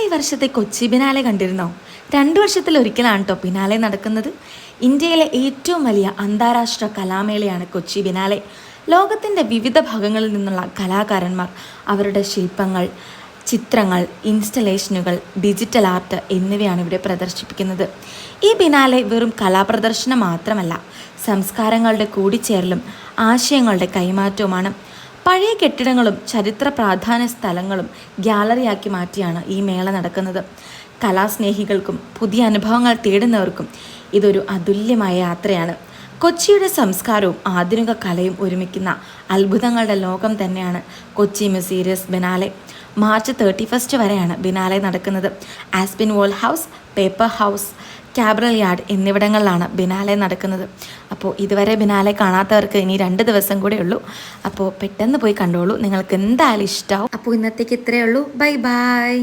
ഈ വർഷത്തെ കൊച്ചി ബിനാലെ കണ്ടിരുന്നോ? 2 വർഷത്തിലൊരിക്കലാണ് കേട്ടോ ബിനാലെ നടക്കുന്നത്. ഇന്ത്യയിലെ ഏറ്റവും വലിയ അന്താരാഷ്ട്ര കലാമേളയാണ് കൊച്ചി ബിനാലെ. ലോകത്തിൻ്റെ വിവിധ ഭാഗങ്ങളിൽ നിന്നുള്ള കലാകാരന്മാർ അവരുടെ ശില്പങ്ങൾ, ചിത്രങ്ങൾ, ഇൻസ്റ്റലേഷനുകൾ, ഡിജിറ്റൽ ആർട്ട് എന്നിവയാണ് ഇവിടെ പ്രദർശിപ്പിക്കുന്നത്. ഈ ബിനാലെ വെറും കലാപ്രദർശനം മാത്രമല്ല, സംസ്കാരങ്ങളുടെ കൂടിച്ചേരലും ആശയങ്ങളുടെ കൈമാറ്റവുമാണ്. പഴയ കെട്ടിടങ്ങളും ചരിത്ര പ്രാധാന്യ സ്ഥലങ്ങളും ഗ്യാലറിയാക്കി മാറ്റിയാണ് ഈ മേള നടക്കുന്നത്. കലാസ്നേഹികൾക്കും പുതിയ അനുഭവങ്ങൾ തേടുന്നവർക്കും ഇതൊരു അതുല്യമായ യാത്രയാണ്. കൊച്ചിയുടെ സംസ്കാരവും ആധുനിക കലയും ഒരുമിക്കുന്ന അത്ഭുതങ്ങളുടെ ലോകം തന്നെയാണ് കൊച്ചി മ്യൂസിയസ് ബിനാലെ. മാർച്ച് 31 വരെയാണ് ബിനാലെ നടക്കുന്നത്. Aspinwall house, paper house, Cabral yard എന്നിവിടങ്ങളിലാണ് ബിനാലെ നടക്കുന്നത്. അപ്പോൾ ഇതുവരെ ബിനാലെ കാണാത്തവർക്ക് ഇനി 2 ദിവസം കൂടെ ഉള്ളൂ. അപ്പോൾ പെട്ടെന്ന് പോയി കണ്ടോളൂ, നിങ്ങൾക്ക് എന്തായാലും ഇഷ്ടമാവും. അപ്പോൾ ഇന്നത്തേക്ക് ഇത്രയേ ഉള്ളൂ. Bye bye.